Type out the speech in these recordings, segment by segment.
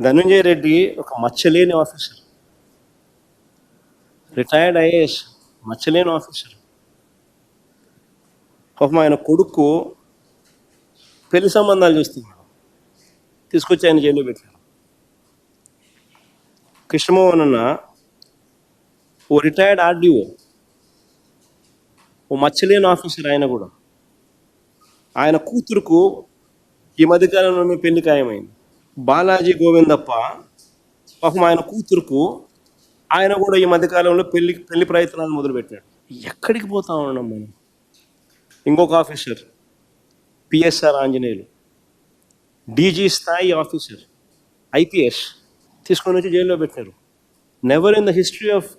ధనంజయ రెడ్డి ఒక మచ్చలేని officer, retired IAS, మచ్చలేని ఆఫీసర్. పాపం ఆయన కొడుకు పెళ్లి సంబంధాలు చూస్తున్నాడు, తీసుకొచ్చి ఆయన జైల్లో పెట్టారు. కృష్ణమోహన్ అన్న ఓ రిటైర్డ్ ఆర్డీఓ, ఓ మచ్చలేని ఆఫీసర్. ఆయన కూడా ఆయన కూతురుకు ఈ మధ్యకాలంలోనే పెళ్లి ఖాయమైంది. బాలాజీ గోవిందప్ప పాపం ఆయన కూతురుకు ఆయన కూడా ఈ మధ్యకాలంలో పెళ్లి ప్రయత్నాలు మొదలుపెట్టాడు. ఎక్కడికి పోతా ఉన్నాం మనం? ఇంకొక ఆఫీసర్ పిఎస్ఆర్ ఆంజనేయులు, డీజీ స్థాయి ఆఫీసర్, ఐపీఎస్, తీసుకొని వచ్చి జైల్లో పెట్టారు. Never in the history of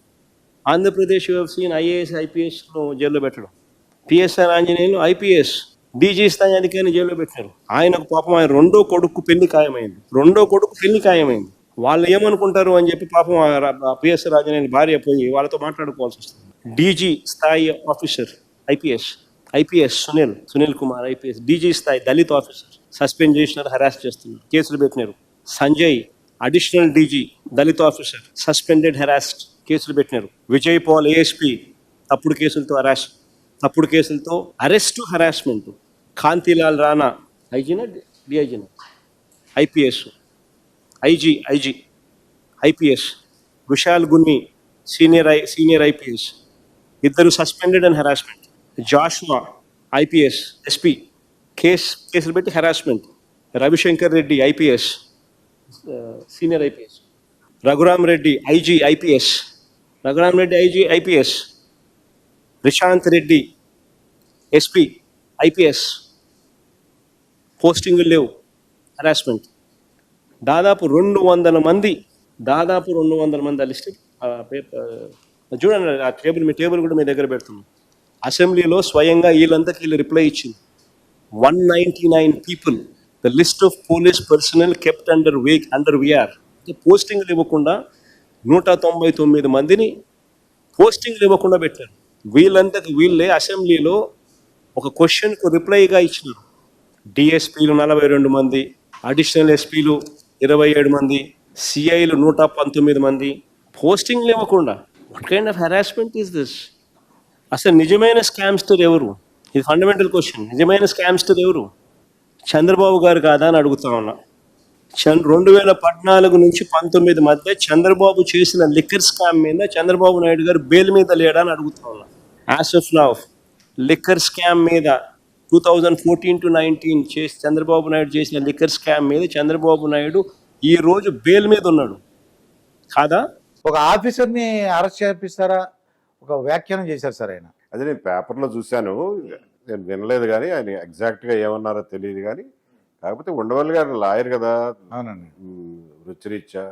Andhra Pradesh you have seen IAS ఐపీఎస్ను జైల్లో పెట్టడం. పిఎస్ఆర్ ఆంజనేయులు ఐపీఎస్, డీజీ స్థాయి అధికారిని జైల్లో పెట్టారు. ఆయనకు పాపం ఆయన రెండో కొడుకు పెళ్లి ఖాయమైంది. వాళ్ళు ఏమనుకుంటారు అని చెప్పి పాపం పిఎస్ఆర్ ఆంజనేయులు భార్య పోయి వాళ్ళతో మాట్లాడుకోవాల్సి వస్తుంది. డీజీ స్థాయి officer IPS Sunil Kumar IPS, DG స్థాయి దళిత్ ఆఫీసర్ సస్పెండ్ చేసినారు, హరాస్ చేస్తున్నారు, కేసులు పెట్టినారు. Sanjay additional DG Dalit officer suspended, harassed, కేసులు పెట్టినారు. విజయ్ పాల్ ఏఎస్పీ తప్పుడు కేసులతో అరెస్టు, హెరాస్మెంట్. కాంతిలాల్ రాణా ఐజీనా డిఐజీనా IPS, IG IPS. Vishal Gunni senior IPS, ఇద్దరు suspended and harassment. Joshua IPS SP, కేసులు పెట్టి harassment. Ravi Shankar Reddy IPS senior IPS. Raghuram Reddy IG IPS. Rishanth Reddy SP IPS, పోస్టింగులు లేవు, హెరాస్మెంట్. దాదాపు 200 మంది ఆ లిస్ట్ చూడండి. ఆ టేబుల్ కూడా మీ దగ్గర పెడుతున్నాం. అసెంబ్లీలో స్వయంగా వీళ్ళు రిప్లై ఇచ్చింది. 199 people, the list of police personnel kept under VR. పోస్టింగ్లు ఇవ్వకుండా 199 మందిని పోస్టింగ్లు ఇవ్వకుండా పెట్టారు. వీళ్ళే అసెంబ్లీలో ఒక క్వశ్చన్కు రిప్లైగా ఇచ్చినారు. డిఎస్పీలు 42 మంది, అడిషనల్ ఎస్పీలు 27 మంది, సిఐలు 119 మంది, పోస్టింగ్లు ఇవ్వకుండా. What kind of harassment is this? అసలు నిజమైన స్కామ్స్టర్ ఎవరు? ఇది ఫండమెంటల్ క్వశ్చన్. నిజమైన స్కామ్స్టర్ ఎవరు? చంద్రబాబు గారు కాదా అని అడుగుతా ఉన్నా. 2014 నుంచి 19 మధ్య చంద్రబాబు చేసిన లిక్కర్ స్కామ్ మీద చంద్రబాబు నాయుడు గారు బెయిల్ మీద లేడా అని అడుగుతా ఉన్నా. As of now liquor scam మీద 2014 to 19 చంద్రబాబు నాయుడు చేసిన లిక్కర్ స్కామ్ మీద చంద్రబాబు నాయుడు ఈ రోజు బెయిల్ మీద ఉన్నాడు కాదా? ఒక ఆఫీసర్ని అరెస్ట్ చేపిస్తారా? ఒక వ్యాఖ్యానం చేశారు సార్ ఆయన. అది నేను పేపర్లో చూశాను, నేను వినలేదు కానీ ఆయన ఎగ్జాక్ట్గా ఏమన్నారో తెలియదు. కానీ కాకపోతే ఉండవల్లి గారు లాయర్ కదా, అవునండి, వృత్తిరీత్యా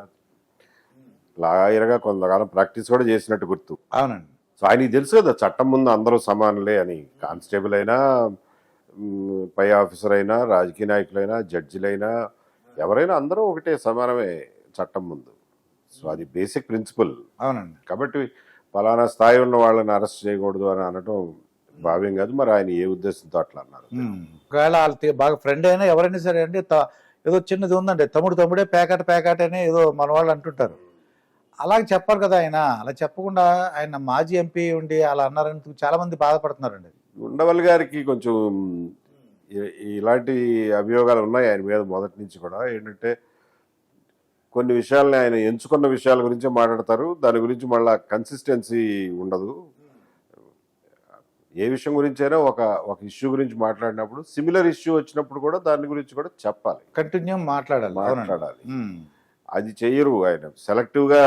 లాయర్గా కొంతకాలం ప్రాక్టీస్ కూడా చేసినట్టు గుర్తు. అవునండి. సో ఆయనకి తెలుసు కదా చట్టం ముందు అందరూ సమానులే అని. కానిస్టేబుల్ అయినా, పై ఆఫీసర్ అయినా, రాజకీయ నాయకులైనా, జడ్జిలైనా, ఎవరైనా అందరూ ఒకటే, సమానమే చట్టం ముందు. సో అది బేసిక్ ప్రిన్సిపల్. అవునండి. కాబట్టి ఫలానా స్థాయి ఉన్న వాళ్ళని అరెస్ట్ చేయకూడదు అని అనడం భావ్యం కాదు. మరి ఆయన ఏ ఉద్దేశంతో అట్లా అన్నారు? ఒకవేళ వాళ్ళ బాగా ఫ్రెండ్ అయినా ఎవరైనా సరే అండి, ఏదో చిన్నది ఉందండి, తమ్ముడే ప్యాకెట్ అని ఏదో మన వాళ్ళు అంటుంటారు. అలాగే చెప్పారు కదా ఆయన. అలా చెప్పకుండా ఆయన మాజీ ఎంపీ ఉండి అలా అన్నారని చాలా మంది బాధపడుతున్నారండి. ఉండవల్లి గారికి కొంచెం ఇలాంటి అభియోగాలు ఉన్నాయి ఆయన మీద మొదటి నుంచి కూడా. ఏంటంటే కొన్ని విషయాలని ఆయన ఎంచుకున్న విషయాల గురించి మాట్లాడతారు, దాని గురించి మళ్ళీ కన్సిస్టెన్సీ ఉండదు. ఏ విషయం గురించి అయినా ఒక ఇష్యూ గురించి మాట్లాడినప్పుడు సిమిలర్ ఇష్యూ వచ్చినప్పుడు కూడా దాని గురించి కూడా చెప్పాలి, కంటిన్యూ మాట్లాడాలి. అది చెయ్యరు. ఆయన సెలెక్టివ్గా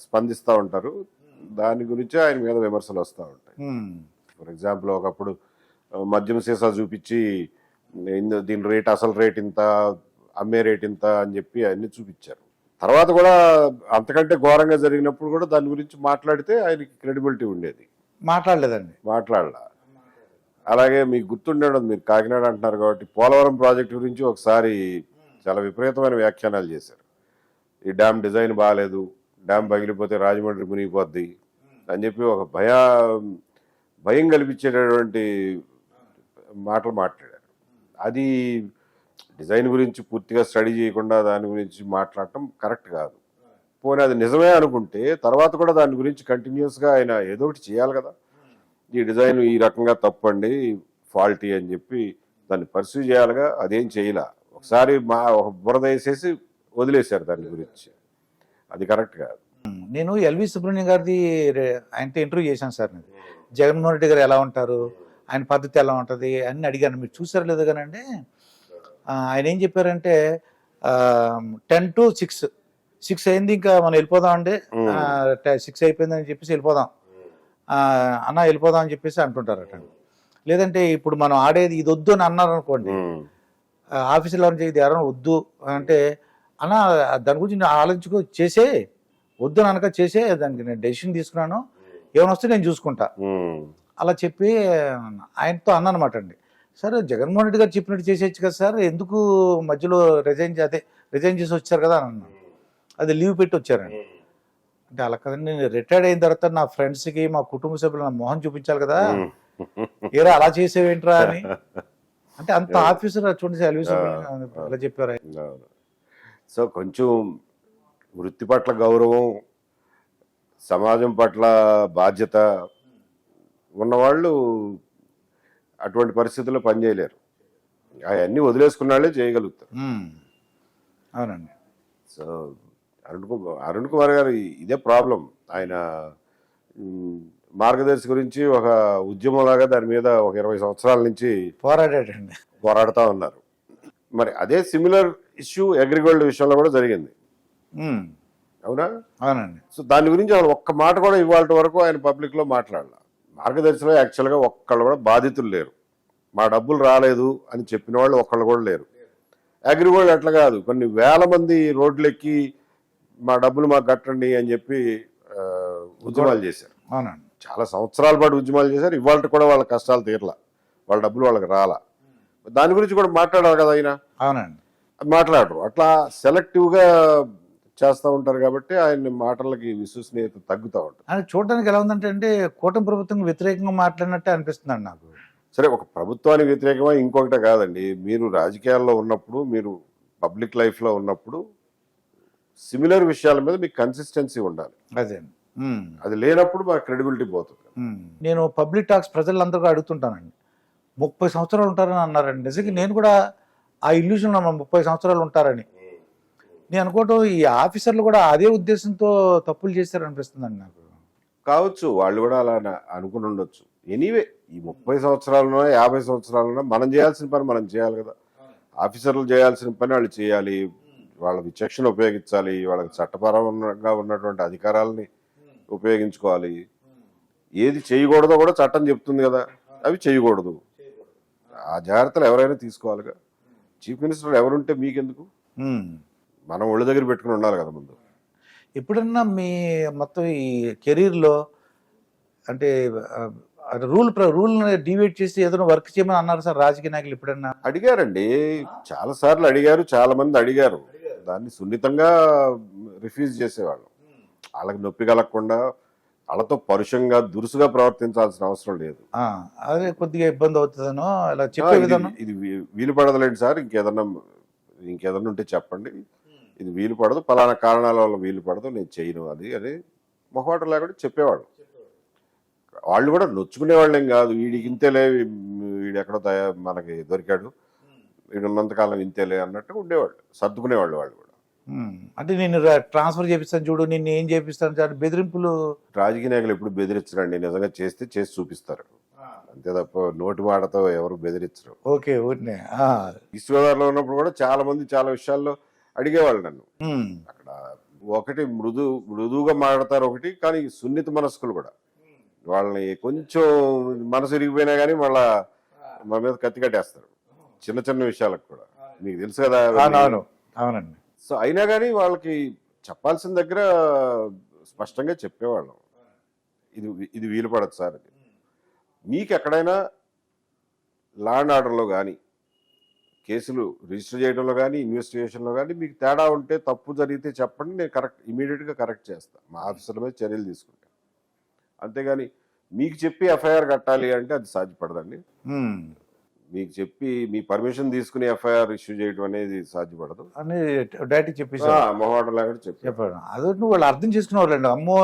స్పందిస్తూ ఉంటారు. దాని గురించి ఆయన మీద విమర్శలు వస్తూ ఉంటాయి. ఫర్ ఎగ్జాంపుల్ ఒకప్పుడు మద్యం సీసా చూపించి దీని రేట్, అసలు రేట్ ఇంత, అమ్మే రేట్ ఇంత అని చెప్పి అన్ని చూపించారు. తర్వాత కూడా అంతకంటే ఘోరంగా జరిగినప్పుడు కూడా దాని గురించి మాట్లాడితే ఆయనకి క్రెడిబిలిటీ ఉండేది. మాట్లాడలా. అలాగే మీకు గుర్తుండేది, మీరు కాకినాడ అంటున్నారు కాబట్టి పోలవరం ప్రాజెక్టు గురించి ఒకసారి చాలా విపరీతమైన వ్యాఖ్యానాలు చేశారు. ఈ డ్యామ్ డిజైన్ బాగాలేదు, డ్యామ్ పగిలిపోతే రాజమండ్రి మునిగిపోద్ది అని చెప్పి ఒక భయం కల్పించేటటువంటి మాటలు మాట్లాడారు. అది డిజైన్ గురించి పూర్తిగా స్టడీ చేయకుండా దాని గురించి మాట్లాడటం కరెక్ట్ కాదు. పోనీ అది నిజమే అనుకుంటే తర్వాత కూడా దాని గురించి కంటిన్యూస్గా ఆయన ఏదో ఒకటి చేయాలి కదా. ఈ డిజైన్ ఈ రకంగా తప్పండి, ఫాల్టీ అని చెప్పి దాన్ని పర్సూ చేయాలిగా. అదేం చేయలే. ఒకసారి ఒక బురద వేసేసి వదిలేశారు దాని గురించి. అది కరెక్ట్ కాదు. నేను ఎల్వి సుబ్రహ్మణ్యం గారిది ఆయనతో ఇంటర్వ్యూ చేశాను సార్. నేను జగన్మోహన్ రెడ్డి గారు ఎలా ఉంటారు, ఆయన పద్ధతి ఎలా ఉంటుంది అని అడిగాను. మీరు చూసారు లేదు కానండి. ఆయన ఏం చెప్పారంటే 10 to 6 అయింది, ఇంకా మనం వెళ్ళిపోదాం అండి, 6 అయిపోయిందని చెప్పేసి వెళ్ళిపోదాం అన్న, వెళ్ళిపోదాం అని చెప్పేసి అంటుంటారట. లేదంటే ఇప్పుడు మనం ఆడేది ఇది వద్దు అని అన్నారు అనుకోండి, ఆఫీసులో ఇది ఎవరైనా వద్దు అంటే, అన్న దాని గురించి నేను ఆలోచించుకో, చేసే వద్దు అనక చేసే, దానికి నేను డెసిషన్ తీసుకున్నాను, ఏమైనా వస్తే నేను చూసుకుంటా అలా చెప్పి ఆయనతో అన్నమాట అండి. సరే జగన్మోహన్ రెడ్డి గారు చెప్పినట్టు చేసేయచ్చు కదా సార్, ఎందుకు మధ్యలో రిజైన్ చేసి వచ్చారు కదా అని అన్నాను. అది లీవ్ పెట్టి వచ్చారండి. అంటే అలా కదండి, నేను రిటైర్డ్ అయిన తర్వాత నా ఫ్రెండ్స్కి మా కుటుంబ సభ్యులు నా మొహం చూపించాలి కదా, ఏరా అలా చేసేవేంట్రా అని. అంటే అంత ఆఫీసర్ చూడండి అలా చెప్పారు. సో కొంచెం వృత్తి పట్ల గౌరవం, సమాజం పట్ల బాధ్యత ఉన్నవాళ్ళు అటువంటి పరిస్థితుల్లో పనిచేయలేరు. అవన్నీ వదిలేసుకున్న వాళ్ళే చేయగలుగుతారు. అవునండి. సో అరుణ్ కుమార్ గారు ఇదే ప్రాబ్లం. ఆయన మార్గదర్శి గురించి ఒక ఉద్యమంలాగా దాని మీద ఒక 20 సంవత్సరాల నుంచి పోరాడుతూ ఉన్నారు. మరి అదే సిమిలర్ ఇష్యూ అగ్రిగోల్డ్ విషయంలో కూడా జరిగింది, అవునా? అవునండి. సో దాని గురించి ఆయన ఒక్క మాట కూడా ఇవాళ వరకు ఆయన పబ్లిక్లో మాట్లాడాల. మార్గదర్శిలో యాక్చువల్గా ఒక్కళ్ళు కూడా బాధితులు లేరు. మా డబ్బులు రాలేదు అని చెప్పిన వాళ్ళు ఒక్కళ్ళు కూడా లేరు. అగ్రిగోల్డ్ అట్లా కాదు, కొన్ని వేల మంది రోడ్లెక్కి మా డబ్బులు మాకు కట్టండి అని చెప్పి ఉద్యమాలు చేశారు. అవునండి. చాలా సంవత్సరాల పాటు ఉద్యమాలు చేశారు. ఇవాళ కూడా వాళ్ళ కష్టాలు తీరలా, వాళ్ళ డబ్బులు వాళ్ళకి రాలా. దాని గురించి కూడా మాట్లాడాలి కదా ఆయన. అవునండి. మాట్లాడరు. అట్లా సెలెక్టివ్గా చేస్తూ ఉంటారు కాబట్టి ఆయన మాటలకి విశ్వసనీయత తగ్గుతూ ఉంటుంది. అని చూడడానికి ఎలా ఉందంటే అంటే కూటమి ప్రభుత్వం వ్యతిరేకంగా మాట్లాడినట్టే అనిపిస్తుందండి నాకు. సరే, ఒక ప్రభుత్వానికి వ్యతిరేకమా ఇంకొకటే కాదండి. మీరు రాజకీయాల్లో ఉన్నప్పుడు, మీరు పబ్లిక్ లైఫ్లో ఉన్నప్పుడు సిమిలర్ విషయాల మీద మీకు కన్సిస్టెన్సీ ఉండాలి. అదే అది లేనప్పుడు మా క్రెడిబిలిటీ పోతుంది. నేను పబ్లిక్ టాక్స్ ప్రజలందరూ అడుగుతుంటానండి, 30 సంవత్సరాలు ఉంటారని అన్నారండి. నిజంగా నేను కూడా ఆ ఇల్యూజన్ 30 సంవత్సరాలు ఉంటారని నేను అనుకోవటం, ఈ ఆఫీసర్లు కూడా అదే ఉద్దేశంతో తప్పులు చేశారనిపిస్తుందండి నాకు. కావచ్చు, వాళ్ళు కూడా అలా అనుకుని ఉండొచ్చు. ఎనీవే, ఈ 30 సంవత్సరాలున్నా 50 సంవత్సరాలున్నా మనం చేయాల్సిన పని మనం చేయాలి కదా. ఆఫీసర్లు చేయాల్సిన పని వాళ్ళు చేయాలి, వాళ్ళ విచక్షణ ఉపయోగించాలి, వాళ్ళకి చట్టపరంగా ఉన్నటువంటి అధికారాలని ఉపయోగించుకోవాలి. ఏది చేయకూడదో కూడా చట్టం చెప్తుంది కదా, అవి చేయకూడదు. ఆ జాగ్రత్తలు ఎవరైనా తీసుకోవాలిగా. చీఫ్ మినిస్టర్ ఎవరుంటే మీకెందుకు, మనం ఒళ్ళ దగ్గర పెట్టుకుని ఉండాలి కదా ముందు. ఎప్పుడన్నా మీ మొత్తం ఈ కెరీర్లో అంటే రూల్ డివైడ్ చేసి ఏదైనా వర్క్ చేయమని అన్నారు సార్ రాజకీయ నాయకులు ఎప్పుడన్నా? అడిగారండి, చాలా సార్లు అడిగారు, చాలా మంది అడిగారు. దాన్ని సున్నితంగా రిఫ్యూజ్ చేసేవాళ్ళు. వాళ్ళకి నొప్పి కలగకుండా వాళ్ళతో పరుషంగా దురుసుగా ప్రవర్తించాల్సిన అవసరం లేదు. అదే కొద్దిగా ఇబ్బంది అవుతుందనో ఇలా చెప్పే విధానం. ఇది వీలు పడదులేండి సార్, ఇంకేదన్నా ఉంటే చెప్పండి, ఇది వీలు పడదు, పలానా కారణాల వల్ల వీలు పడదు, నేను చేయను అది అని మొహమాటం లేకుండా చెప్పేవాళ్ళు. వాళ్ళు కూడా నొచ్చుకునేవాళ్ళు ఏం కాదు. వీడికి ఇంతేలే, వీడు ఎక్కడో మనకి దొరికాడు, వీడు ఉన్నంతకాలం ఇంతేలే అన్నట్టు ఉండేవాళ్ళు, సర్దుకునేవాళ్ళు వాళ్ళు కూడా. అంటే నేను ట్రాన్స్ఫర్ చేపిస్తాను చూడు, నిన్ను ఏం చేపిస్తాను బెదిరింపులు. రాజకీయ నాయకులు ఎప్పుడు బెదిరించరండి, నిజంగా చేసి చూపిస్తారు అంతే తప్ప నోటి మాటతో ఎవరు బెదిరించరు. ఓకే. ఈస్ట్ గోదావరిలో ఉన్నప్పుడు కూడా చాలా మంది చాలా విషయాల్లో అడిగేవాళ్ళు నన్ను. అక్కడ ఒకటి మృదువుగా మాట్లాడతారు, ఒకటి కానీ సున్నిత మనస్కులు కూడా. వాళ్ళని కొంచెం మనసు ఇరిగిపోయినా కానీ మళ్ళా మా మీద కత్తి కట్టేస్తారు చిన్న చిన్న విషయాలకు కూడా, మీకు తెలుసు కదా. అవునండి. సో అయినా కానీ వాళ్ళకి చెప్పాల్సిన దగ్గర స్పష్టంగా చెప్పేవాళ్ళం, ఇది వీలు పడదు సార్. అది మీకు ఎక్కడైనా లా అండ్ ఆర్డర్లో కానీ కేసులు రిజిస్టర్ చేయడంలో కానీ ఇన్వెస్టిగేషన్లో కానీ మీకు తేడా ఉంటే, తప్పు జరిగితే చెప్పండి, నేను ఇమీడియట్గా కరెక్ట్ చేస్తాను, మా ఆఫీసర్ల మీద చర్యలు తీసుకుంటాను. అంతేగాని మీకు చెప్పి ఎఫ్ఐఆర్ కట్టాలి అంటే అది సాధ్యపడదండి. మీకు చెప్పి మీ పర్మిషన్ తీసుకుని ఎఫ్ఐఆర్ ఇష్యూ చేయడం అనేది సాధ్యపడదు. అని డైరెక్ట్ చెప్పేశారు. మొహమాటం లేకుండా చెప్పారు. చెప్పాడు. అదే నువ్వు వాళ్ళు అర్థం చేసుకునేవాళ్ళండి. అమ్మో,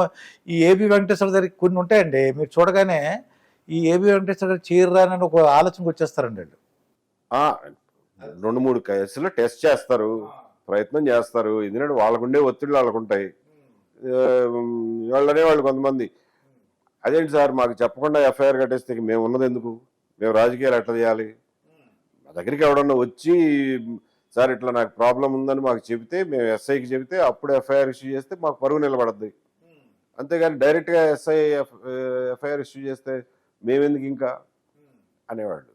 ఈ ఏబి వెంకటేశ్వర దగ్గర కొన్ని ఉంటాయండి, మీరు చూడగానే ఈ ఏబి వెంకటేశ్వర గారు చేయరానని ఒక ఆలోచనకు వచ్చేస్తారండి వాళ్ళు. 2-3 కేసులు టెస్ట్ చేస్తారు, ప్రయత్నం చేస్తారు. ఎందుకంటే వాళ్ళకుండే ఒత్తిళ్ళు వాళ్ళకుంటాయి. వాళ్ళనే వాళ్ళు కొంతమంది, అదేంటి సార్ మాకు చెప్పకుండా ఎఫ్ఐఆర్ కట్టేస్తే మేము ఉన్నది ఎందుకు, మేము రాజకీయాలు ఎట్లా చేయాలి? మా దగ్గరికి ఎవడన్నా వచ్చి సార్ ఇట్లా నాకు ప్రాబ్లం ఉందని మాకు చెబితే, మేము ఎస్ఐకి చెబితే అప్పుడు ఎఫ్ఐఆర్ ఇష్యూ చేస్తే మాకు పరువు నిలబడద్ది. అంతేగాని డైరెక్ట్గా ఎఫ్ఐఆర్ ఇష్యూ చేస్తే మేమెందుకు ఇంకా అనేవాళ్ళు.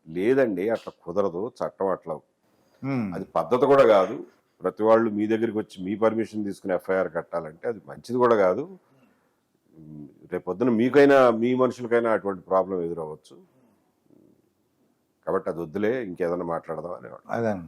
లేదండి, అట్లా కుదరదు, చట్టం అట్లా, అది పద్ధతి కూడా కాదు. ప్రతి వాళ్ళు మీ దగ్గరికి వచ్చి మీ పర్మిషన్ తీసుకుని ఎఫ్ఐఆర్ కట్టాలంటే అది మంచిది కూడా కాదు. రేపొద్దున మీకైనా మీ మనుషులకైనా అటువంటి ప్రాబ్లం ఎదురవ్వచ్చు. కాబట్టి అది వద్దులే, ఇంకేదైనా మాట్లాడదాం అనేవాడు. అదే